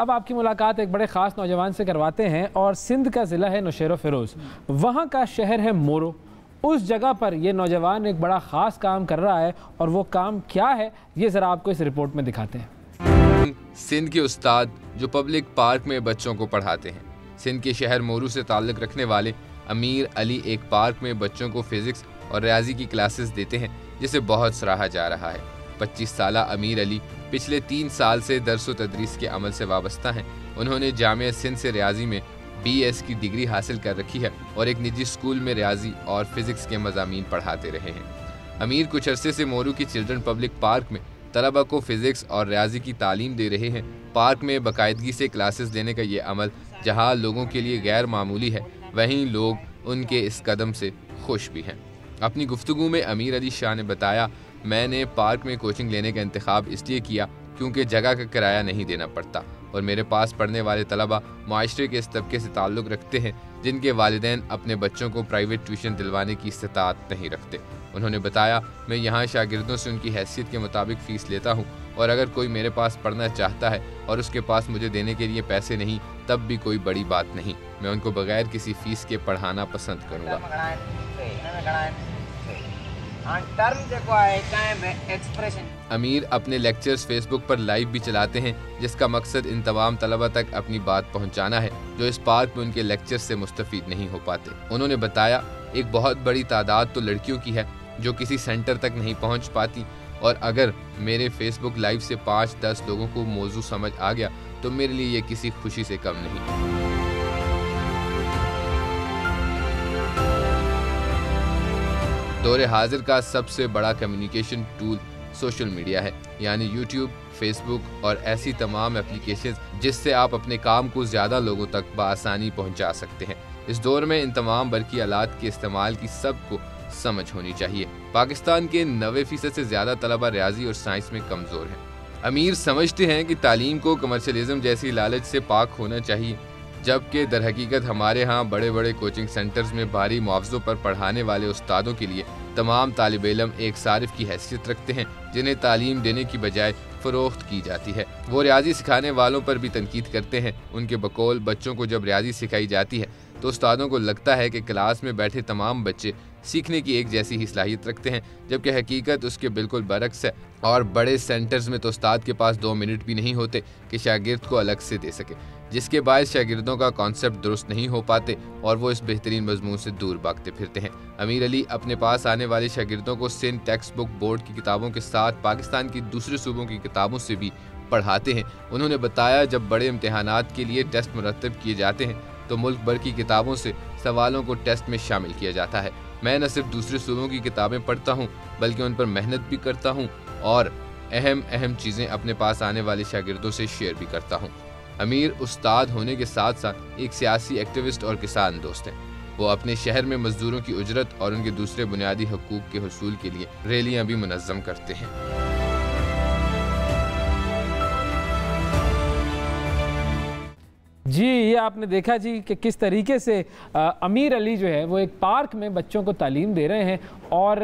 अब आपकी मुलाकात एक बड़े ख़ास नौजवान से करवाते हैं और सिंध का ज़िला है नौशेरो फ़िरोज़, वहाँ का शहर है मोरो। उस जगह पर ये नौजवान एक बड़ा ख़ास काम कर रहा है और वो काम क्या है ये ज़रा आपको इस रिपोर्ट में दिखाते हैं। सिंध के उस्ताद जो पब्लिक पार्क में बच्चों को पढ़ाते हैं। सिंध के शहर मोरू से ताल्लुक़ रखने वाले अमीर अली एक पार्क में बच्चों को फिज़िक्स और रियाजी की क्लासेस देते हैं, जिसे बहुत सराहा जा रहा है। 25 साला अमीर अली पिछले 3 साल से दर्स व तदरीस के अमल से वाबस्ता हैं। उन्होंने जामिया सिंध से रियाजी में BS की डिग्री हासिल कर रखी है और एक निजी स्कूल में रियाजी और फिज़िक्स के मज़ामीन पढ़ाते रहे हैं। अमीर कुछ अरसे से मोरू की चिल्ड्रन पब्लिक पार्क में तलबा को फिज़िक्स और रियाजी की तालीम दे रहे हैं। पार्क में बाकायदगी से क्लासेस देने का ये अमल जहाँ लोगों के लिए गैर मामूली है, वहीं लोग उनके इस कदम से खुश भी हैं। अपनी गुफ्तगू में अमीर अली शाह ने बताया, मैंने पार्क में कोचिंग लेने का इंतखाब इसलिए किया क्योंकि जगह का किराया नहीं देना पड़ता और मेरे पास पढ़ने वाले तलबा माशरे के इस तबके से ताल्लुक़ रखते हैं जिनके वालिदैन अपने बच्चों को प्राइवेट ट्यूशन दिलवाने की इस्तिताअत नहीं रखते। उन्होंने बताया, मैं यहाँ शागिर्दों से उनकी हैसियत के मुताबिक फ़ीस लेता हूँ और अगर कोई मेरे पास पढ़ना चाहता है और उसके पास मुझे देने के लिए पैसे नहीं, तब भी कोई बड़ी बात नहीं, मैं उनको बगैर किसी फ़ीस के पढ़ाना पसंद करूँगा। अमीर अपने लेक्चर्स फेसबुक पर लाइव भी चलाते हैं, जिसका मकसद इन तमाम तलबा तक अपनी बात पहुंचाना है जो इस पार्क में उनके लेक्चर से मुस्तफ़ीद नहीं हो पाते। उन्होंने बताया, एक बहुत बड़ी तादाद तो लड़कियों की है जो किसी सेंटर तक नहीं पहुंच पाती और अगर मेरे फेसबुक लाइव से 5-10 लोगों को मौजू समझ आ गया तो मेरे लिए ये किसी खुशी से कम नहीं। दौरे हाजिर का सबसे बड़ा कम्युनिकेशन टूल सोशल मीडिया है, यानी यूट्यूब, फेसबुक और ऐसी तमाम एप्लीकेशंस जिससे आप अपने काम को ज़्यादा लोगों तक बआसानी पहुंचा सकते हैं। इस दौर में इन तमाम बरकी आलात के इस्तेमाल की सबको समझ होनी चाहिए। पाकिस्तान के 90% से ज़्यादा तलबा रियाजी और साइंस में कमज़ोर हैं। अमीर समझते हैं कि तालीम को कमर्शलिज्म जैसी लालच से पाक होना चाहिए, जबकि दर हकीकत हमारे यहाँ बड़े बड़े कोचिंग सेंटर्स में भारी मुआवज़ों पर पढ़ाने वाले उस्तादों के लिए तमाम तालिब इल्म एक सारिफ की हैसियत रखते हैं जिन्हें तालीम देने की बजाय फ़रोख्त की जाती है। वो रियाजी सिखाने वालों पर भी तनकीद करते हैं। उनके बकौल बच्चों को जब रियाजी सिखाई जाती है तो उस्तादों को लगता है कि क्लास में बैठे तमाम बच्चे सीखने की एक जैसी ही सलाहियत रखते हैं, जबकि हकीकत उसके बिल्कुल बरक्स है। और बड़े सेंटर्स में तो उस्ताद के पास 2 मिनट भी नहीं होते कि शागिर्द को अलग से दे सके, जिसके बायस शागिर्दों का कॉन्सेप्ट दुरुस्त नहीं हो पाते और वो इस बेहतरीन मजमून से दूर भागते फिरते हैं। अमीर अली अपने पास आने वाले शागिर्दों को सिंध टेक्स्ट बुक बोर्ड की किताबों के साथ पाकिस्तान की दूसरे सूबों की किताबों से भी पढ़ाते हैं। उन्होंने बताया, जब बड़े इम्तिहानात के लिए टेस्ट मुरतब किए जाते हैं तो मुल्क भर की किताबों से सवालों को टेस्ट में शामिल किया जाता है। मैं न सिर्फ दूसरे सूबों की किताबें पढ़ता हूँ बल्कि उन पर मेहनत भी करता हूँ और अहम चीज़ें अपने पास आने वाले शागिर्दों से शेयर भी करता हूँ। अमीर उस्ताद होने के साथ साथ एक सियासी एक्टिविस्ट और किसान दोस्त हैं। वो अपने शहर में मजदूरों की उजरत और उनके दूसरे बुनियादी हकूक़ के हुसूल के लिए रैलियाँ भी मुनज़्ज़म करते हैं। जी, ये आपने देखा जी कि किस तरीके से अमीर अली जो है वो एक पार्क में बच्चों को तालीम दे रहे हैं और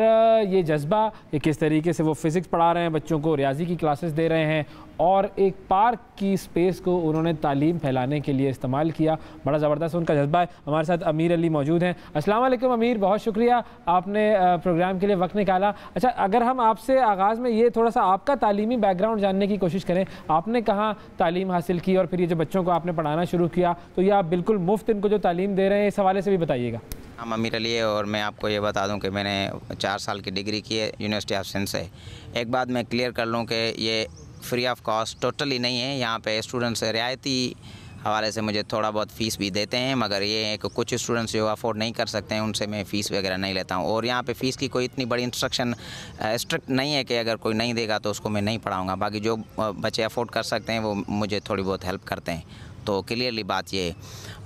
ये जज्बा, ये किस तरीके से वो फिज़िक्स पढ़ा रहे हैं बच्चों को, रियाजी की क्लासेस दे रहे हैं और एक पार्क की स्पेस को उन्होंने तालीम फैलाने के लिए इस्तेमाल किया। बड़ा ज़बरदस्त उनका जज्बा है। हमारे साथ अमीर अली मौजूद हैं। अस्सलाम वालेकुम अमीर, बहुत शुक्रिया आपने प्रोग्राम के लिए वक्त निकाला। अच्छा, अगर हम आपसे आगाज़ में ये थोड़ा सा आपका तालीमी बैकग्राउंड जानने की कोशिश करें, आपने कहाँ तालीम हासिल की और फिर ये जो बच्चों को आपने पढ़ाना शुरू किया तो ये आप बिल्कुल मुफ्त इनको जो तालीम दे रहे हैं, इस हवाले से भी बताइएगा। हम अमीर अली है और मैं आपको ये बता दूं कि मैंने 4 साल की डिग्री की है यूनिवर्सिटी ऑफ सिंध से। एक बात मैं क्लियर कर लूं कि ये फ्री ऑफ कॉस्ट टोटली नहीं है। यहाँ पे स्टूडेंट्स रियायती हवाले से मुझे थोड़ा बहुत फ़ीस भी देते हैं, मगर ये है कि कुछ स्टूडेंट्स जो अफोर्ड नहीं कर सकते हैं उनसे मैं फ़ीस वगैरह नहीं लेता हूँ। और यहाँ पे फ़ीस की कोई इतनी बड़ी इंस्ट्रक्शन स्ट्रिक्ट नहीं है कि अगर कोई नहीं देगा तो उसको मैं नहीं पढ़ाऊँगा। बाकी जो बच्चे अफोर्ड कर सकते हैं वो मुझे थोड़ी बहुत हेल्प करते हैं, तो क्लियरली बात ये है।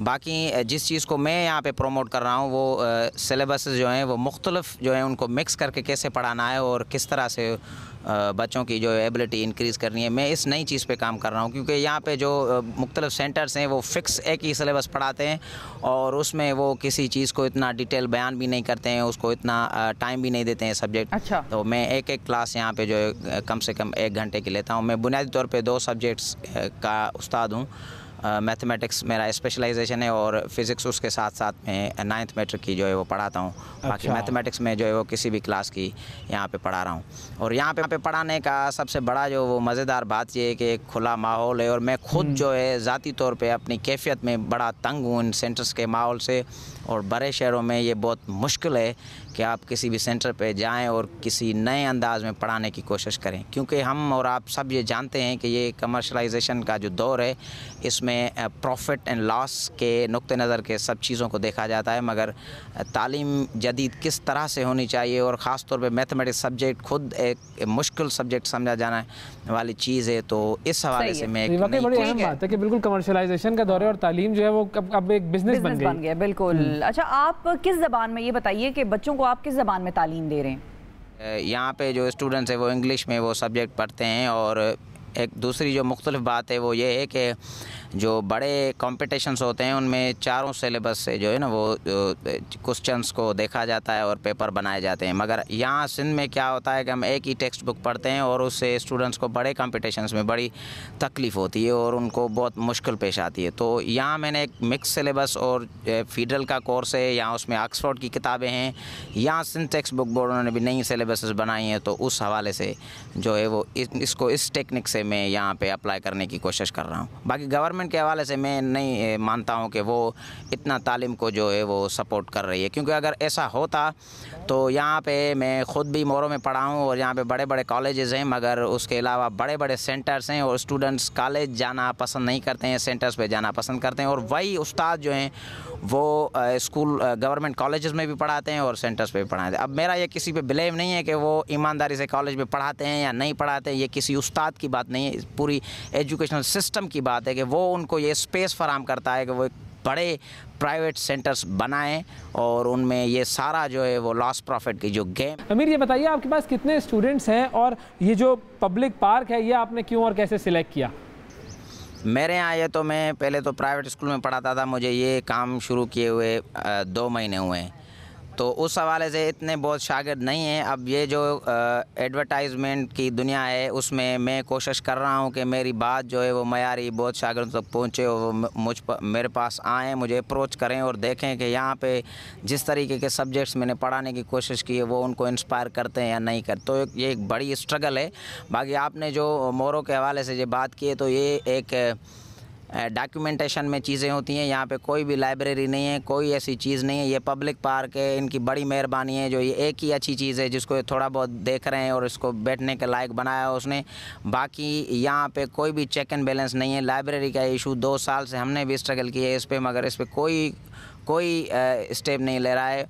बाकी जिस चीज़ को मैं यहाँ पे प्रमोट कर रहा हूँ वो सिलेबस जो हैं वो मुख्तलिफ जो हैं उनको मिक्स करके कैसे पढ़ाना है और किस तरह से बच्चों की जो एबिलिटी इंक्रीज़ करनी है, मैं इस नई चीज़ पे काम कर रहा हूँ। क्योंकि यहाँ पे जो मुख्तलिफ सेंटर्स हैं वो फ़िक्स एक ही सिलेबस पढ़ाते हैं और उसमें वो किसी चीज़ को इतना डिटेल बयान भी नहीं करते हैं, उसको इतना टाइम भी नहीं देते हैं सब्जेक्ट। अच्छा। तो मैं एक क्लास यहाँ पे जो है कम से कम 1 घंटे की लेता हूँ। मैं बुनियादी तौर पे 2 सब्जेक्ट्स का उस्ताद हूँ। मैथमेटिक्स मेरा स्पेशलाइजेशन है और फिज़िक्स उसके साथ साथ मैं 9th मैट्रिक की जो है वो पढ़ाता हूँ। बाकी मैथमेटिक्स में जो है वो किसी भी क्लास की यहाँ पे पढ़ा रहा हूँ। और यहाँ पे पढ़ाने का सबसे बड़ा जो वो मज़ेदार बात ये है कि एक खुला माहौल है और मैं खुद जो है ज़ाती तौर पे अपनी कैफियत में बड़ा तंग हूँ इन सेंटर्स के माहौल से। और बड़े शहरों में ये बहुत मुश्किल है कि आप किसी भी सेंटर पे जाएं और किसी नए अंदाज में पढ़ाने की कोशिश करें, क्योंकि हम और आप सब ये जानते हैं कि ये कमर्शलाइजेशन का जो दौर है इसमें प्रॉफिट एंड लॉस के नुक्ते नज़र के सब चीज़ों को देखा जाता है। मगर तालीम जदीद किस तरह से होनी चाहिए और ख़ास तौर पे मैथमेटिक्स सब्जेक्ट खुद एक मुश्किल सब्जेक्ट समझा जाने वाली चीज़ है। तो इस हवाले से मैं वाकई बड़ी अहम बात है कि बिल्कुल कमर्शलाइजेशन का दौर है और तालीम जो है वो अब एक बिजनेस बन गया। बिल्कुल। अच्छा, आप किस ज़बान में, ये बताइए कि बच्चों को आप किस ज़बान में तालीम दे रहे हैं? यहाँ पे जो स्टूडेंट्स हैं वो इंग्लिश में वो सब्जेक्ट पढ़ते हैं। और एक दूसरी जो मुख्तलिफ बात है वो ये है कि जो बड़े कॉम्पिटिशन्स होते हैं उनमें चारों सिलेबस से जो है ना वो क्वेश्चंस को देखा जाता है और पेपर बनाए जाते हैं। मगर यहाँ सिंध में क्या होता है कि हम एक ही टेक्स्ट बुक पढ़ते हैं और उससे स्टूडेंट्स को बड़े कॉम्पिटिशन्स में बड़ी तकलीफ़ होती है और उनको बहुत मुश्किल पेश आती है। तो यहाँ मैंने एक मिक्स सिलेबस और फेडरल का कोर्स है, यहाँ उसमें ऑक्सफोर्ड की किताबें हैं। यहाँ सिंध टेक्स्ट बुक बोर्ड उन्होंने भी नई सिलेबस बनाई हैं। तो उस हवाले से जो है वो इसको इस टेक्निक से मैं यहाँ पे अप्लाई करने की कोशिश कर रहा हूँ। बाकी गवर्नमेंट के हवाले से मैं नहीं मानता हूँ कि वो इतना तालीम को जो है वो सपोर्ट कर रही है, क्योंकि अगर ऐसा होता तो यहाँ पे मैं ख़ुद भी मोरों में पढ़ा हूँ और यहाँ पे बड़े बड़े कॉलेजेस हैं, मगर उसके अलावा बड़े बड़े सेंटर्स हैं और स्टूडेंट्स कॉलेज जाना पसंद नहीं करते हैं, सेंटर्स पे जाना पसंद करते हैं। और वही उस्ताद जो हैं वो स्कूल गवर्नमेंट कॉलेजेस में भी पढ़ाते हैं और सेंटर्स पे भी पढ़ाते हैं। अब मेरा ये किसी पे ब्लेम नहीं है कि वो ईमानदारी से कॉलेज में पढ़ाते हैं या नहीं पढ़ाते हैं, ये किसी उस्ताद की बात नहीं है, पूरी एजुकेशनल सिस्टम की बात है कि वो उनको ये स्पेस फराहम करता है कि वो बड़े प्राइवेट सेंटर्स बनाएं और उनमें ये सारा जो है वो लॉस प्रॉफिट की जो गेम। अमीर, ये बताइए आपके पास कितने स्टूडेंट्स हैं और ये जो पब्लिक पार्क है ये आपने क्यों और कैसे सिलेक्ट किया? मेरे यहाँ ये तो मैं पहले तो प्राइवेट स्कूल में पढ़ाता था, मुझे ये काम शुरू किए हुए 2 महीने हुए हैं, तो उस हवाले से इतने बहुत शागिर्द नहीं हैं। अब ये जो एडवर्टाइजमेंट की दुनिया है उसमें मैं कोशिश कर रहा हूँ कि मेरी बात जो है वो मयारी बहुत शागिर्दों तक पहुँचे और मेरे पास आएँ, मुझे अप्रोच करें और देखें कि यहाँ पे जिस तरीके के सब्जेक्ट्स मैंने पढ़ाने की कोशिश की है वो उनको इंस्पायर करते हैं या नहीं करते। तो ये एक बड़ी स्ट्रगल है। बाकी आपने जो मोरों के हवाले से ये बात की है तो ये एक डॉक्यूमेंटेशन में चीज़ें होती हैं। यहाँ पे कोई भी लाइब्रेरी नहीं है, कोई ऐसी चीज़ नहीं है, ये पब्लिक पार्क है, इनकी बड़ी मेहरबानी है जो ये एक ही अच्छी चीज़ है जिसको थोड़ा बहुत देख रहे हैं और इसको बैठने के लायक बनाया है उसने। बाकी यहाँ पे कोई भी चेक एंड बैलेंस नहीं है। लाइब्रेरी का इशू 2 साल से हमने भी स्ट्रगल किया है इस पर, मगर इस पर कोई स्टेप नहीं ले रहा है।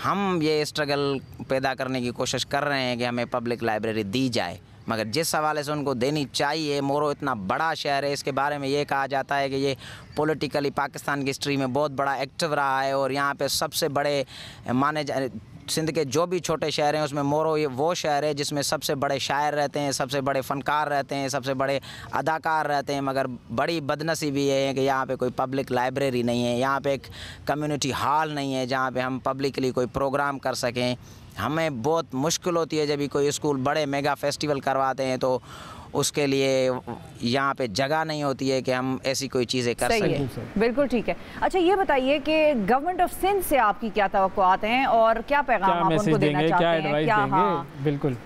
हम ये स्ट्रगल पैदा करने की कोशिश कर रहे हैं कि हमें पब्लिक लाइब्रेरी दी जाए, मगर जिस हवाले से उनको देनी चाहिए। मोरो इतना बड़ा शहर है, इसके बारे में ये कहा जाता है कि ये पॉलिटिकली पाकिस्तान की हिस्ट्री में बहुत बड़ा एक्टिव रहा है और यहाँ पे सबसे बड़े सिंध के जो भी छोटे शहर हैं उसमें मोरो ये वो शहर है जिसमें सबसे बड़े शायर रहते हैं, सबसे बड़े फ़नकार रहते हैं, सबसे बड़े अदाकार रहते हैं। मगर बड़ी बदनसीबी है कि यहाँ पे कोई पब्लिक लाइब्रेरी नहीं है, यहाँ पे एक कम्युनिटी हॉल नहीं है जहाँ पे हम पब्लिकली कोई प्रोग्राम कर सकें। हमें बहुत मुश्किल होती है जब भी कोई स्कूल बड़े मेगा फेस्टिवल करवाते हैं तो उसके लिए यहाँ पे जगह नहीं होती है कि हम ऐसी कोई चीज़ें कर सकें। बिल्कुल ठीक है। अच्छा, ये बताइए कि गवर्नमेंट ऑफ सिंध से आपकी क्या तवक्कुआत हैं और क्या पैगाम आप उनको देना चाहते हैं? क्या हाँ बिल्कुल।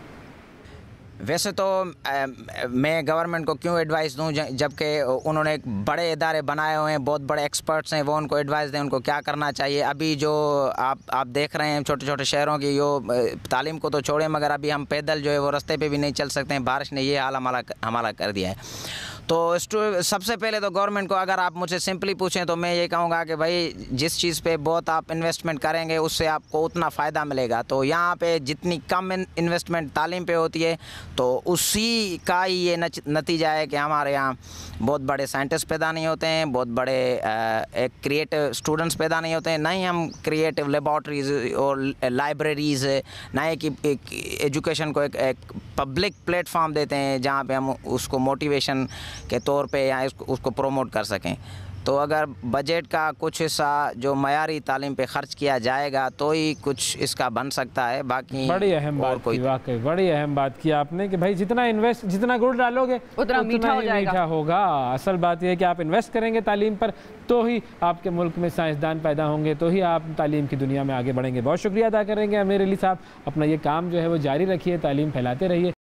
वैसे तो मैं गवर्नमेंट को क्यों एडवाइस दूं जबकि उन्होंने एक बड़े इदारे बनाए हुए हैं, बहुत बड़े एक्सपर्ट्स हैं, वो उनको एडवाइस दें उनको क्या करना चाहिए। अभी जो आप देख रहे हैं छोटे छोटे शहरों की जो तालीम को तो छोड़ें, मगर अभी हम पैदल जो है वो रास्ते पे भी नहीं चल सकते हैं, बारिश ने ये हाल हमारा कर दिया है। तो सबसे पहले तो गवर्नमेंट को अगर आप मुझे सिंपली पूछें तो मैं ये कहूँगा कि भाई जिस चीज़ पे बहुत आप इन्वेस्टमेंट करेंगे उससे आपको उतना फ़ायदा मिलेगा। तो यहाँ पे जितनी कम इन्वेस्टमेंट तालीम पे होती है तो उसी का ही ये नतीजा है कि हमारे यहाँ बहुत बड़े साइंटिस्ट पैदा नहीं होते हैं, बहुत बड़े एक क्रिएटिव स्टूडेंट्स पैदा नहीं होते हैं, ना ही हम क्रिएटिव लेबॉर्ट्रीज और लाइब्रेरीज़, ना ही कि एजुकेशन को एक पब्लिक प्लेटफॉर्म देते हैं जहाँ पे हम उसको मोटिवेशन के तौर पे या उसको प्रमोट कर सकें। तो अगर बजट का कुछ हिस्सा जो मयारी तालीम पे खर्च किया जाएगा तो ही कुछ इसका बन सकता है। बाकी बड़ी अहम बात की, वाकई बड़ी अहम बात की आपने कि भाई जितना गुड़ डालोगे उतना मीठा होगा। असल बात यह है कि आप इन्वेस्ट करेंगे तालीम पर तो ही आपके मुल्क में साइंसदान पैदा होंगे, तो ही आप तालीम की दुनिया में आगे बढ़ेंगे। बहुत शुक्रिया अदा करेंगे आमिर अली साहब, अपना ये काम जो है वो जारी रखिए, तालीम फैलाते रहिए।